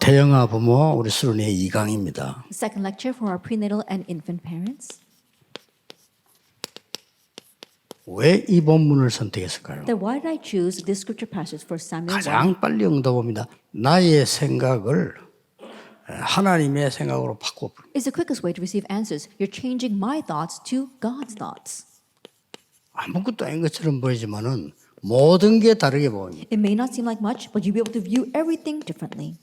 태영아 부모 우리 수련회 2강입니다. The second lecture for our prenatal and infant parents. 왜 이 본문을 선택했을까요? Then why did I choose this scripture passage for Samuel 1? 가장 빨리 응답합니다. 나의 생각을 하나님의 생각으로 바꿔버려. It's the quickest way to receive answers. You're changing my thoughts to God's thoughts. 아무것도 아닌 것처럼 보이지만은 모든 게 다르게 보입니다. It may not seem like much, but you'll be able to view everything differently.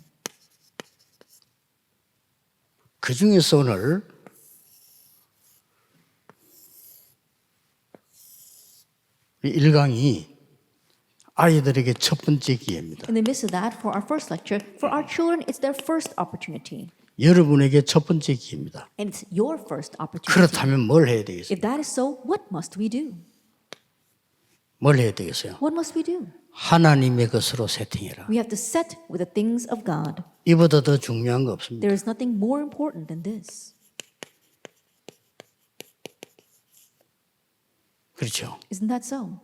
그 중에서 오늘 이 1강이 아이들에게 첫 번째 기회입니다. In the midst of that, for our first lecture, for our children, it's their first opportunity. 여러분에게 첫 번째 기회입니다. And it's your first opportunity. 그렇다면 뭘 해야 되겠어요? If that is so, what must we do? 뭘 해야 되겠어요? What must we do? 하나님의 것으로 세팅해라. We have to set with the things of God. 이보다 더 중요한 거 없습니다. There is nothing more important than this. 그렇죠? Isn't that so?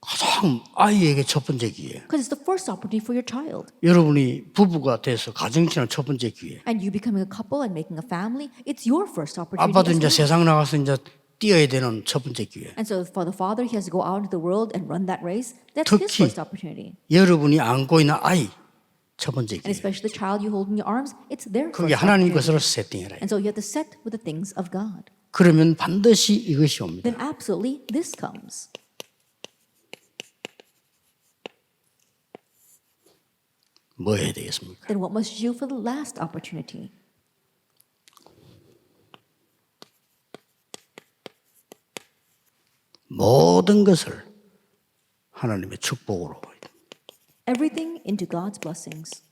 가장 아이에게 첫 번째 기회. Because it's the first opportunity for your child. 여러분이 부부가 돼서 가정치는 첫 번째 기회. And you becoming a couple and making a family, it's your first opportunity. 아빠도 as 이제 well. 세상 나가서 이제 뛰어야 되는 첫 번째 기회. And so for the father, he has to go out into the world and run that race. That's his 특히 first opportunity. 여러분이 안고 있는 아이 첫 번째 And 기회. especially the child you hold in your arms, it's their 그게 first 하나님 opportunity. 것으로 세팅해라. And so you have to set with the things of God. 그러면 반드시 이것이 옵니다. Then absolutely this comes. 뭐 해야 되겠습니까? Then what must you do for the last opportunity? 모든 것을 하나님의 축복으로 Everything into God's blessings.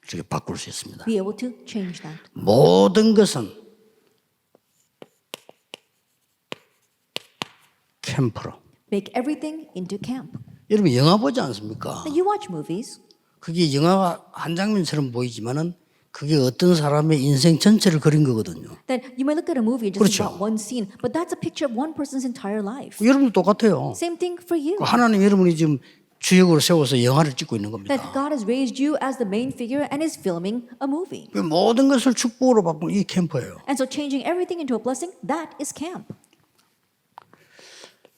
이렇게 바꿀 수 있습니다. Be able to change that. 모든 것은 캠프로. Make everything into camp. 여러분 영화 보지 않습니까? Now you watch movies. 그게 영화가 한 장면처럼 보이지만은 그게 어떤 사람의 인생 전체를 그린 거거든요. Then you may look at a movie and just 그렇죠. about one scene, but that's a picture of one person's entire life. 여러분도 똑같아요. Same thing for you. 하나님 여러분이 지금 주역으로 세워서 영화를 찍고 있는 겁니다. That God has raised you as the main figure and is filming a movie. 그 모든 것을 축복으로 바꾸는 이 캠프예요. And so changing everything into a blessing, that is camp.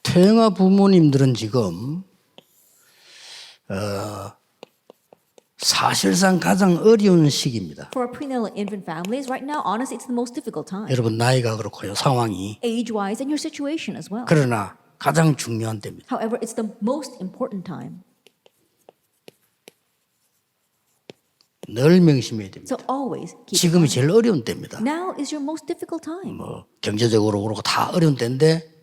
태영아 부모님들은 지금 사실상 가장 어려운 시기입니다. For our prenatal and infant families, right now, honestly, it's the most difficult time. 여러분 나이가 그렇고요. 상황이. Age-wise and your situation as well. 그러나 가장 중요한 때입니다. However, it's the most important time. 늘 명심해야 됩니다. So always keep it 지금이 in mind. 제일 어려운 때입니다. Now is your most difficult time. 뭐 경제적으로 그렇고 다 어려운 때인데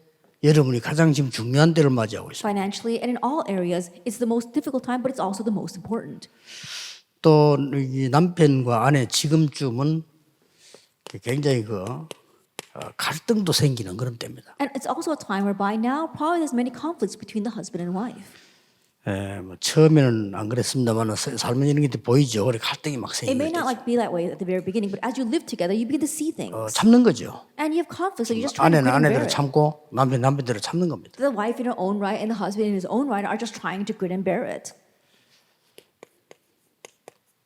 여러분이 가장 지금 중요한 때를 맞이하고 있습니다. Financially and in all areas, it's the most difficult time, but it's also the most important. 또 이 남편과 아내 지금쯤은 굉장히 갈등도 생기는 그런 때입니다. And it's also a time whereby now probably there's many conflicts between the husband and wife. 뭐 처음에는 안 그랬습니다만 삶은 이런 게 보이죠. 그래 갈등이 막 It may 생기는 not 거죠. like be that way at the very beginning, but as you live together, you begin to see things. 참는 거죠. And you have conflicts, so you just try to 아내는 grit and 아내대로 bear it. 참고 남편대로 참는 겁니다. The wife in her own right and the husband in his own right are just trying to grit and bear it.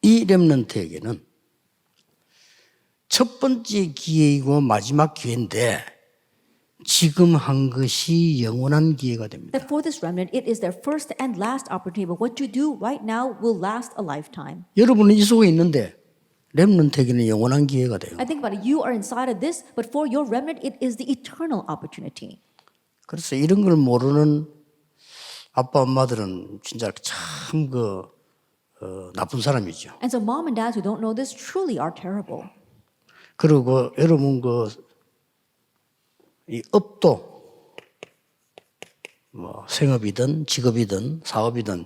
이 렘넌트에게는 첫 번째 기회이고 마지막 기회인데 지금 한 것이 영원한 기회가 됩니다. That for this remnant, it is their first and last opportunity, but what you do right now will last a lifetime. 여러분은 이 속에 있는데 렘넌트에게는 영원한 기회가 돼요. I think about it, you are inside of this, but for your remnant, it is the eternal opportunity. 그래서 이런 걸 모르는 아빠 엄마들은 진짜 참 나쁜 사람이죠. And so mom and dads who don't know this truly are terrible. 그리고 여러분 이 업도 뭐 생업이든 직업이든 사업이든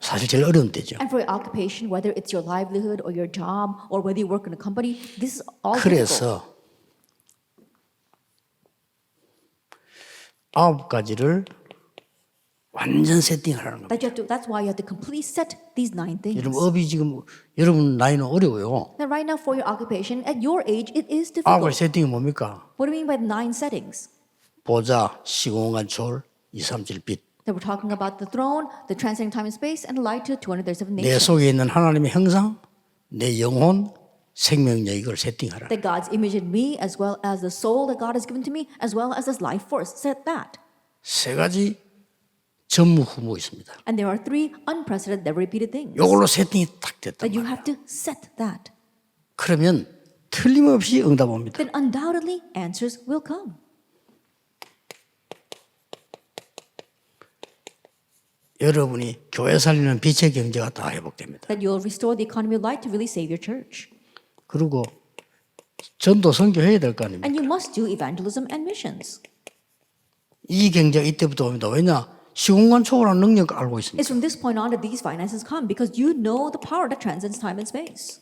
사실 제일 어려운 때죠. And for your occupation, whether it's your livelihood or your job or whether you work in a company, this is all difficult. 그래서 9가지를 완전 세팅하라는 겁니다. That's why you have to completely set these 9 things. 여러분 업이 지금 여러분 나이는 어려워요. Now right now for your occupation, at your age, it is 9가지 difficult. 세팅이 뭡니까? What do you mean by the 9 settings? 보자, 시공간 초월, 2, 3, 7, 빛. That we're talking about the throne, the transcending time and space, and the light to 237 내 nations. 속에 있는 하나님의 형상, 내 영혼, 생명력 이걸 세팅하라. That God's image in me, as well as the soul that God has given to me, as well as His life force. Set that. 세 가지 전무후무 있습니다. And there are three unprecedented, never repeated things. 이걸로 세팅이 딱 됐단 That you 말이에요. have to set that. 그러면 틀림없이 응답 옵니다. Then undoubtedly answers will come. 여러분이 교회 살리는 빛의 경제가 다 회복됩니다. That you'll restore the economy of light to really save your church. 그리고 전도 선교해야 될 거 아닙니까? And you must do evangelism and missions. 이 경제가 이때부터 옵니다. 왜냐? 시공간 초월한 능력을 알고 있습니다. It's from this point on that these finances come because you know the power that transcends time and space.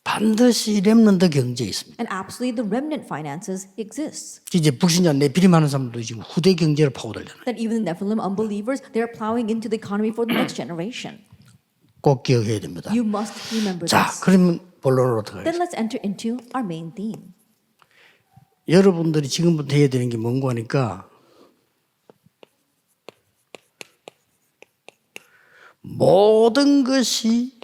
반드시 렘넌트 경제에 있습니다. And absolutely the remnant finances exists. 이제 불신자 내비림하는 사람도 지금 후대 경제를 파고들잖아요. That even the Nephilim unbelievers, they're plowing into the economy for the next generation. 꼭 기억해야 됩니다. You must remember 자, this. 그러면 본론으로 들어가요. Then let's enter into our main theme. 여러분들이 지금부터 해야 되는 게 뭔고 하니까 모든 것이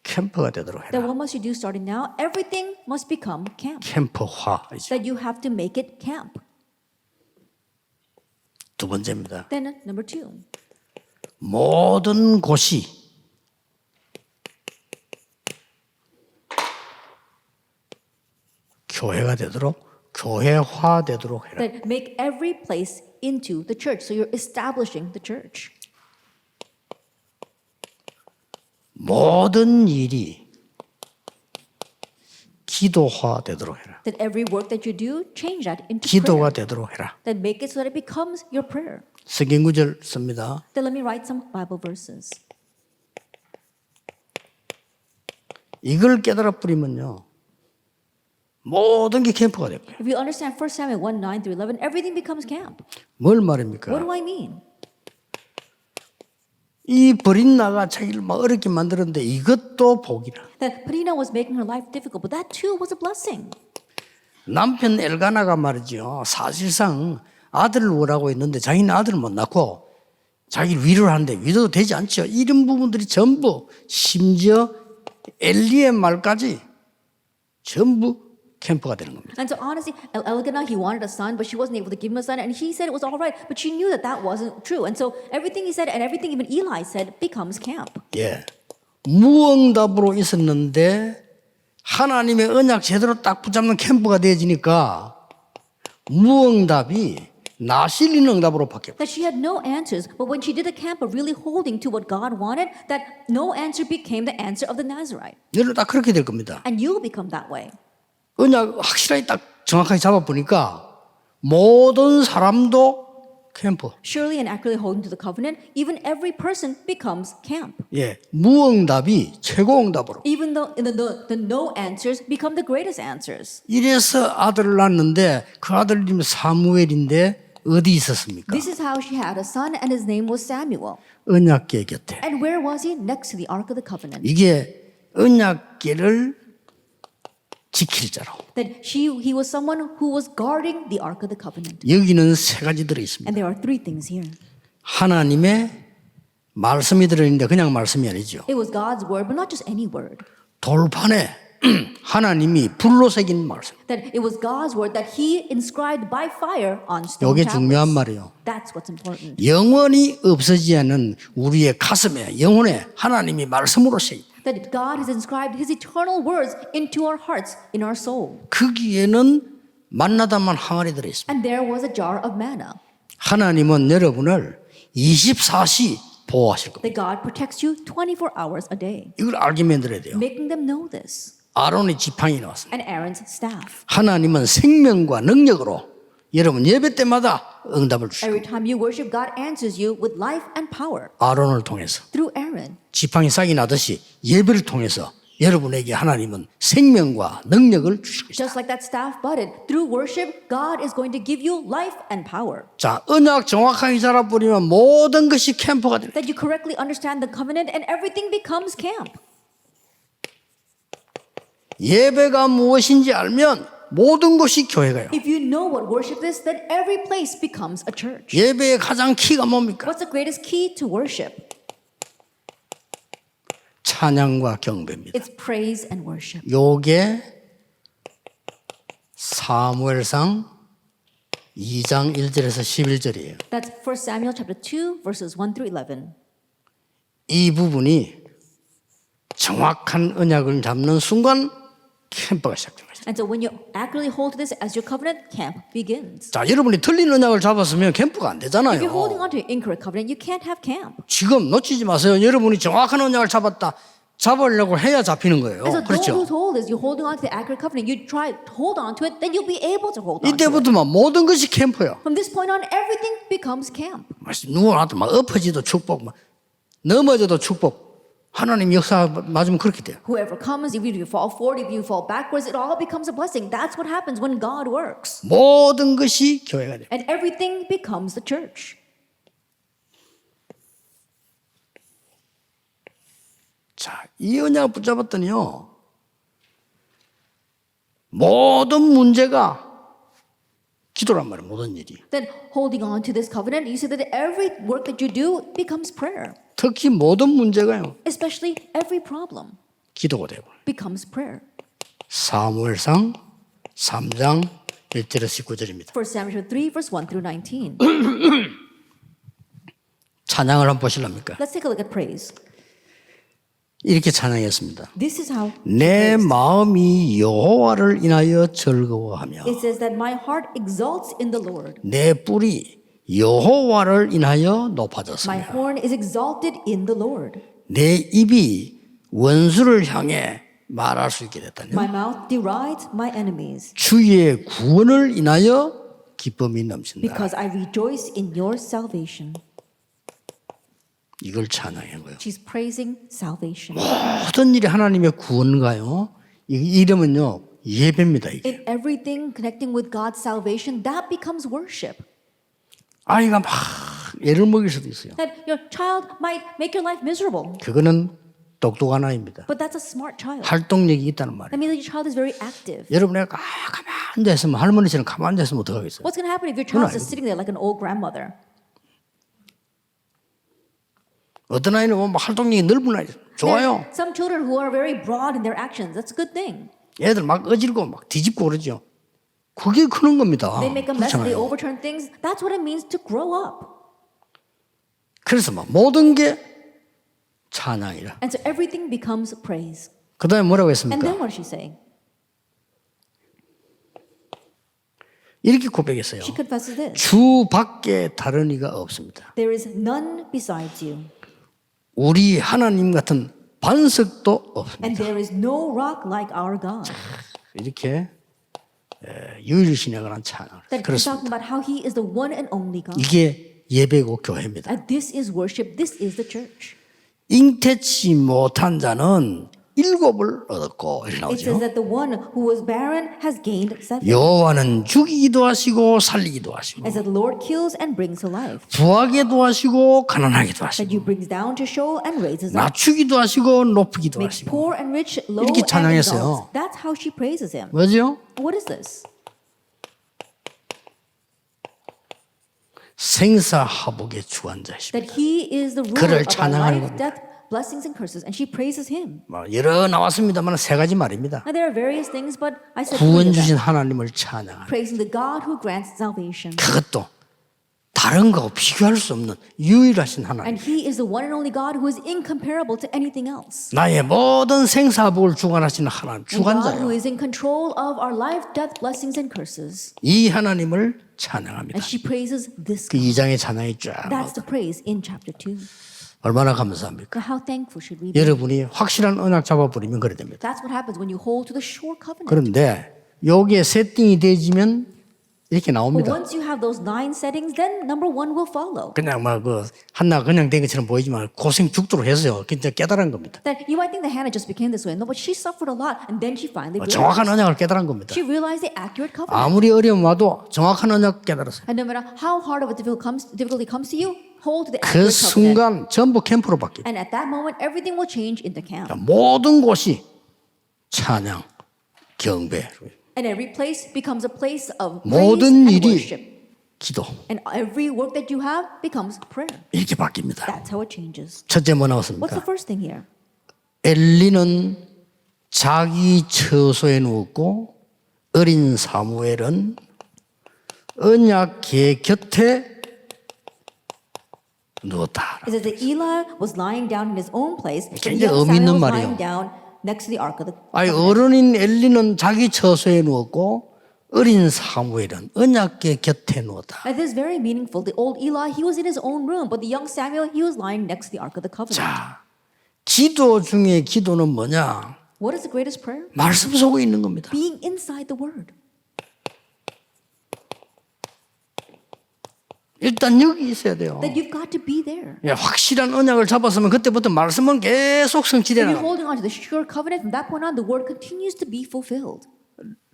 캠프가 되도록 That 해라. what must you do starting now? Everything must become camp. 캠프화. 이제 That you have to make it camp. 두 번째입니다. Then number two. 모든 곳이 교회가 되도록 교회화 되도록 해라. That make every place into the church. So you're establishing the church. 모든 일이 기도화 되도록 해라. That every work that you do, change that into 기도가 prayer. 되도록 해라. That make it so that it becomes your prayer. 성경 구절 씁니다. Then let me write some Bible verses. 이걸 깨달아 버리면요. 모든 게 캠프가 될 거예요. If you understand 1 Samuel 1, 9 through 11, everything becomes camp. 뭘 What 말입니까? do I mean? 이 버린 나가 자기를 막 어렵게 만들었는데 이것도 복이라. That Penina was making her life difficult, but that too was a blessing. 남편 엘가나가 말이죠. 사실상 아들을 원하고 있는데 자기는 아들을 못 낳고 자기를 위로를 하는데 위로도 되지 않죠. 이런 부분들이 전부 심지어 엘리의 말까지 전부 캠프가 되는 겁니다. And so honestly, Elkanah, he wanted a son, but she wasn't able to give him a son, and he said it was all right, but she knew that that wasn't true. And so everything he said and everything even Eli said becomes camp. 예, 무응답으로 있었는데 하나님의 언약 제대로 딱 붙잡는 캠프가 되어지니까 무응답이 나실리는 응답으로 바뀌었고 That she had no answers, but when she did the camp of really holding to what God wanted, that no answer became the answer of the Nazarite. 여러분 딱 그렇게 될 겁니다. And you'll become that way. 언약 확실하게 딱 정확하게 잡아보니까 모든 사람도 캠프. Surely and accurately holding to the covenant, even every person becomes camp. 예, 무응답이 최고 응답으로. Even though the no answers become the greatest answers. 이래서 아들을 낳았는데 그 아들 이름이 사무엘인데 어디 있었습니까? This is how she had a son, and his name was Samuel. 언약궤 곁에. And where was he? Next to the Ark of the Covenant. 이게 언약궤를 지킬 자로. That he was someone who was guarding the Ark of the Covenant. 여기는 세 가지 들어있습니다. And there are three things here. 하나님의 말씀이 들어있는데 그냥 말씀이 아니죠. It was God's word, but not just any word. 돌판에 하나님이 불로 새긴 말씀. That it was God's word that he inscribed by fire on stone 이게 중요한 tablets. 말이에요. That's what's important. 영원히 없어지지 않는 우리의 가슴에 영혼에 하나님이 말씀으로 새긴. That God has inscribed his eternal words into our hearts, in our soul. 거기에는 만나다만 항아리 들어있습니다. And there was a jar of manna. 하나님은 여러분을 24시 보호하실 겁니다. That God protects you 24 hours a day. 이걸 알게 만들어야 돼요. Making them know this. 아론의 지팡이 나왔습니다. And Aaron's staff. 하나님은 생명과 능력으로 여러분 예배 때마다 응답을 주시고 Every time you worship, God answers you with life and power. 아론을 통해서 Through Aaron. 지팡이 싹이 나듯이 예배를 통해서 여러분에게 하나님은 생명과 능력을 주실 것이다. Just like that staff budded, through worship, God is going to give you life and power. 자, 언약 정확하게 잡아버리면 모든 것이 캠프가 됩니다. That you correctly understand the covenant and everything becomes camp. 예배가 무엇인지 알면 모든 것이 교회가요. If you know what worship is, then every place becomes a church. 예배의 가장 키가 뭡니까? What's the greatest key to worship? 찬양과 경배입니다. It's praise and worship. 요게 사무엘상 2장 1절에서 11절이에요. That's 1 Samuel chapter 2, verses 1 through 11. 이 부분이 정확한 언약을 잡는 순간 캠프가 시작된 것이다. And so when you accurately hold to this as your covenant, camp begins. 자, 여러분이 틀린 언약을 잡았으면 캠프가 안 If you're 되잖아요. holding on to your incorrect covenant, you can't have camp. 지금 놓치지 마세요. 여러분이 정확한 언약을 잡으려고 해야 잡히는 거예요. And so don't 그렇죠? lose hold as you're holding on to the accurate covenant. You try to hold on to it, then you'll be able to hold on to it. 이때부터만 모든 것이 캠프예요. From this point on, everything becomes camp. 누구나도 막 엎어지도 축복, 막 넘어져도 축복. 하나님 역사 맞으면 그렇게 돼요. Whoever comes, if you fall forward, if you fall backwards, it all becomes a blessing. That's what happens when God works. 모든 것이 교회가 돼요. And everything becomes the church. 자, 이 언약을 붙잡았더니요. 모든 문제가 기도란 말이에요. 모든 일이. Then holding on to this covenant, you see that every work that you do becomes prayer. 특히 모든 문제가요. Especially every problem 기도가 되고. becomes prayer. 사무엘상 3장 1절에서 19절입니다. 1 Samuel 3, verse 1 through 19. 찬양을 한번 보실랍니까? Let's take a look at praise. 이렇게 찬양했습니다. This is how 내 마음이 여호와를 인하여 즐거워하며 it says that my heart exalts in the Lord. 내 뿔이 여호와를 인하여 My 높아졌으며 horn is exalted in the Lord. 내 입이 원수를 향해 말할 수 있게 됐다니 My mouth derides my enemies 주의 구원을 인하여 기쁨이 넘친다. because I rejoice in your salvation. 이걸 찬양한 거예요. She's praising salvation. 모든 일이 하나님의 구원가요. 이러면요 예배입니다. 이게 In everything connecting with God's salvation, that becomes worship. 아이가 막 애를 먹일 수도 있어요. That your child might make your life miserable, 그거는 똑똑한 아이입니다. but that's a smart child. 활동력이 있다는 말이에요. That means that your child is very active. 여러분 애가 가만히 앉아있으면 할머니처럼 가만히 앉아있으면 어떡하겠어요? What's going to happen if your child is just sitting there like an old grandmother? 어떤 아이는 뭐 활동력이 넓은 아이 좋아요. There are some children who are very broad in their actions. That's a good thing. 애들 막 어질고 막 뒤집고 그러죠. 그게 크는 겁니다. They make a mess, they 그렇잖아요. overturn things. That's what it means to grow up. 그래서 막 모든 게 찬양이라. And so everything becomes praise. 그 다음에 뭐라고 And 했습니까? then what is she saying? 이렇게 고백했어요. She confesses this. 주 밖에 다른 이가 없습니다. There is none besides you. 우리 하나님 같은 반석도 없습니다. And there is no rock like our God. 이렇게 유일신에 관한 찬양. That he's 그렇습니다. talking about how he is the one and only God. 이게 예배고 교회입니다. And this is worship. This is the church. 잉태치 못한 자는 7을 얻었고 이렇게 It says 나오죠. that the one who was barren has gained 7. 여호와는 죽이기도 하시고 살리기도 하시고 As that the Lord kills and brings to life. 부하게도 하시고 가난하기도 That 하시고 you brings down to Sheol and raises up. 낮추기도 하시고 높이기도 Makes 하시고 poor and rich, low 이렇게 and 찬양했어요. exalts. That's how she praises him. 뭐죠? What is this? 생사하복의 주관자십니다. That he is the 그를 ruler of our 찬양하는 life, death, blessings, and curses. And she praises him. 뭐 여러 나왔습니다만 3가지 말입니다. Now, there are various things, but I said 구원 three of 주신 them. 하나님을 찬양하는 Praising the God who grants salvation. 그것도 다른 거하고 비교할 수 없는 유일하신 하나님. And he is the one and only God who is incomparable to anything else. 나의 모든 생사복을 주관하시는 하나님, And God 주관자예요. who is in control of our life, death, blessings, and curses. 이 하나님을 찬양합니다. And she praises this 그 God. 2장의 찬양이 쫙 That's 나오고 the praise in chapter 2. 얼마나 감사합니까? Now, how thankful should we be? 여러분이 확실한 언약 잡아버리면 그래 됩니다. That's what happens when you hold to the sure covenant. 그런데 요게 세팅이 되지면 이렇게 But 나옵니다. once you have those 9 settings, then number 1 will follow. 그냥 막 그 한나 그냥 된 것처럼 보이지만 고생 죽도록 했어요. 진짜 깨달은 겁니다. That you might think that Hannah just became this way. No, but she suffered a lot, and then she finally 정확한 realized. 언약을 깨달은 겁니다. She realized the accurate covenant. 아무리 어려움 와도 정확한 언약 깨달았어요. And no matter how hard of a difficulty comes to you, hold to the 그 accurate covenant. 순간 전부 캠프로 바뀌어요. And at that moment, everything will change into camp. 모든 곳이 찬양, 경배. And every place becomes a place of praise 모든 and 일이 worship. 기도. And every work that you have becomes prayer. 이렇게 바뀝니다. That's how it changes. 첫째 뭐 What's the 나왔습니까? first thing here? 엘리는 자기 처소에 누웠고 어린 사무엘은 언약궤 곁에 누웠다. It says that Eli was lying down in his own place, and 굉장히 young 의미 있는 Samuel was 말이에요. lying down next to the ark of the 아니 covenant. 어른인 엘리는 자기 처소에 누웠고 어린 사무엘은 언약궤 곁에 누웠다. And this is very meaningful. The old Eli, he was in his own room, but the young Samuel, he was lying next to the ark of the covenant. 자, 기도 중에 기도는 뭐냐? What is the greatest prayer? 말씀 속에 있는 겁니다. Being inside the word. 일단 여기 있어야 돼요. That you've got to be there. 예, 확실한 언약을 잡았으면 그때부터 말씀은 계속 성취되는 If you're 거예요. holding on to the sure covenant, from that point on, the word continues to be fulfilled.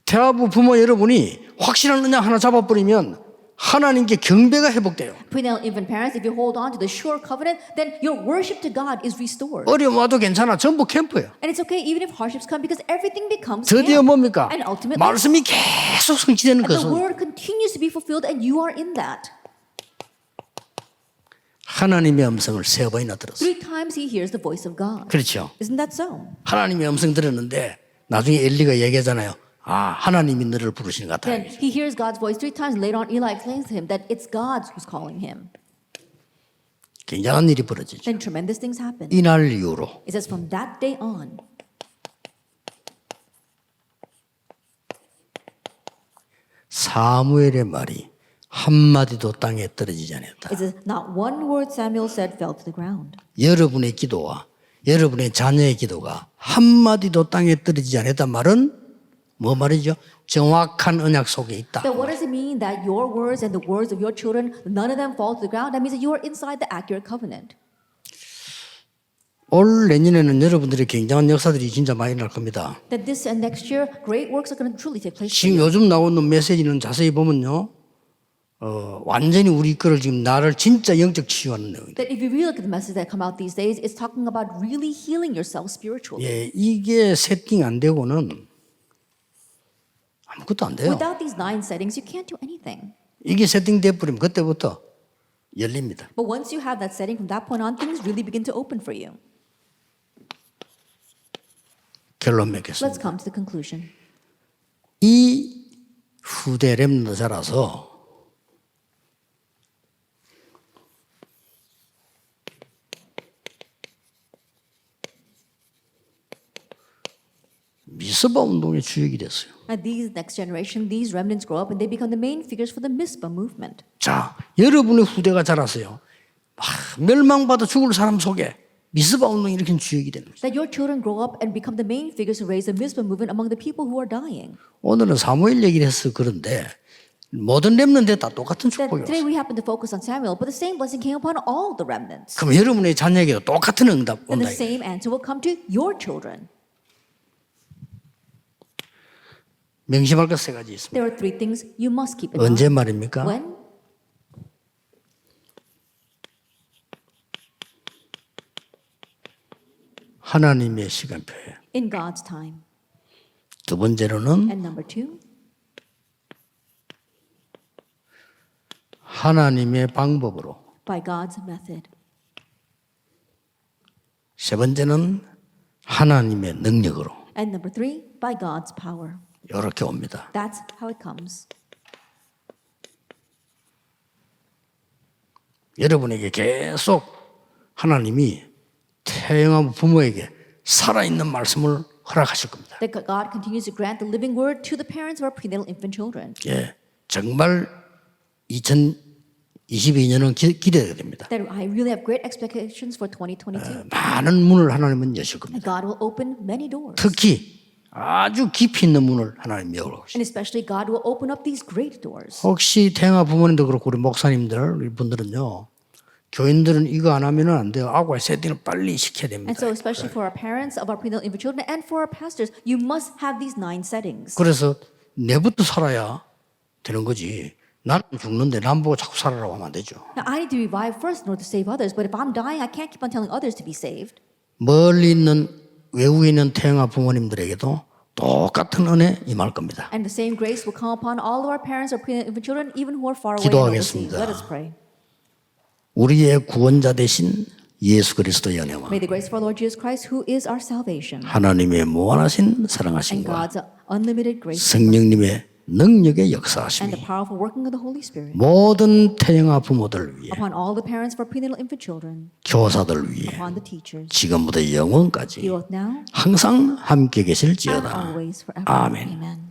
대화부 부모 여러분이 확실한 언약 하나 잡아버리면 하나님께 경배가 회복돼요. Prenatal infant parents, if you hold on to the sure covenant, then your worship to God is restored. 어려움 와도 괜찮아. 전부 캠프예요. And it's okay even if hardships come because everything becomes 드디어 camp. 뭡니까? And ultimately, 말씀이 계속 성취되는 the 것은 word continues to be fulfilled and you are in that. 하나님의 음성을 3번이나 들었어요. 3 times he hears the voice of God. 그렇죠. Isn't that so? 하나님의 음성 들었는데 나중에 엘리가 얘기하잖아요. 아, 하나님이 너를 부르시는 것 같다. Then he hears God's voice 3 times. Later on, Eli explains to him that it's God who's calling him. 굉장한 일이 벌어지죠. Then tremendous things happen. 이날 이후로 It says from that day on, 사무엘의 말이 한마디도 땅에 떨어지지 않았다. it says not one word Samuel said fell to the ground. 여러분의 기도와 여러분의 자녀의 기도가 한마디도 땅에 떨어지지 않았단 말은 뭐 말이죠? 정확한 언약 속에 있다. Then what does it mean that your words and the words of your children, none of them fall to the ground? That means that you are inside the accurate covenant. 올 내년에는 여러분들이 굉장한 역사들이 진짜 많이 날 겁니다. That this and next year, great works are going to truly take place. 지금 요즘 나오는 메시지는 자세히 보면요. 완전히 우리 거를 지금 나를 진짜 영적 치유하는 내용입니다. That if you really look at the message that come out these days, it's talking about really healing yourself spiritually. 예, 이게 세팅 안 되고는 아무것도 안 돼요. Without these 9 settings, you can't do anything. 이게 세팅돼 버리면 그때부터 열립니다. But once you have that setting, from that point on, things really begin to open for you. 결론 Let's 맺겠습니다. come to the conclusion. 이 후대 렘넌트 자라서 미스바 운동의 주역이 됐어요. And these next generation, these remnants grow up and they become the main figures for the Mizpah movement. 자, 여러분의 후대가 자랐어요. 막 멸망받아 죽을 사람 속에 미스바 운동이 이렇게 주역이 되는 거죠. That your children grow up and become the main figures who raise the Mizpah movement among the people who are dying. 오늘은 사무엘 얘기를 해서 그런데 모든 렘넌트에 다 똑같은 That 축복이 today 왔어요. we happen to focus on Samuel, but the same blessing came upon all the remnants. 그럼 여러분의 자녀에게도 똑같은 응답 And 온다. the same answer will come to your children. 명심할 것 3가지 있습니다. There are 3 things you must keep in 언제 mind. 말입니까? When? 하나님의 시간표에. In God's time. 두 번째로는 And number 2, 하나님의 방법으로. by God's method. 세 번째는 하나님의 능력으로. And number 3, by God's power. 이렇게 옵니다. That's how it comes. 여러분에게 계속 하나님이 태영한 부모에게 살아있는 말씀을 허락하실 겁니다. That God continues to grant the living word to the parents of our prenatal infant children. 예, 정말 2022년은 기대가 됩니다. That I really have great expectations for 2022. 많은 문을 하나님은 여실 겁니다. And God will open many doors. 특히 아주 깊이 있는 문을 하나님 열어오십니다. And especially God will open up these great doors. 혹시 태영아 부모님도 그렇고 우리 목사님들 우리 분들은요. 교인들은 이거 안 하면 안 돼요. 아구의 세팅을 빨리 시켜야 됩니다. And so especially for our parents of our prenatal infant children and for our pastors, you must have these 9 settings. 그래서 내부터 살아야 되는 거지. 나는 죽는데 남 보고 자꾸 살아라고 하면 안 되죠. Now I need to revive first in order to save others, but if I'm dying, I can't keep on telling others to be saved. 멀리 있는 외국에 있는 태영아 부모님들에게도 똑같은 은혜 임할 겁니다. And the same grace will come upon all of our parents or infant children, even who are far away and overseas. 기도하겠습니다. Let us pray. 우리의 구원자 되신 예수 그리스도의 은혜와 May the grace of our Lord Jesus Christ, who is our salvation, 하나님의 무한하신 and 사랑하심과 God's unlimited grace, 성령님의 능력의 and 역사하심이 the powerful working of the Holy Spirit 모든 태영아 부모들 위해 upon all the parents for prenatal infant children, 교사들 위해 upon the teachers, 지금부터 영원까지 both now 항상 함께 and 계실지어다. always forever. 아멘. Amen.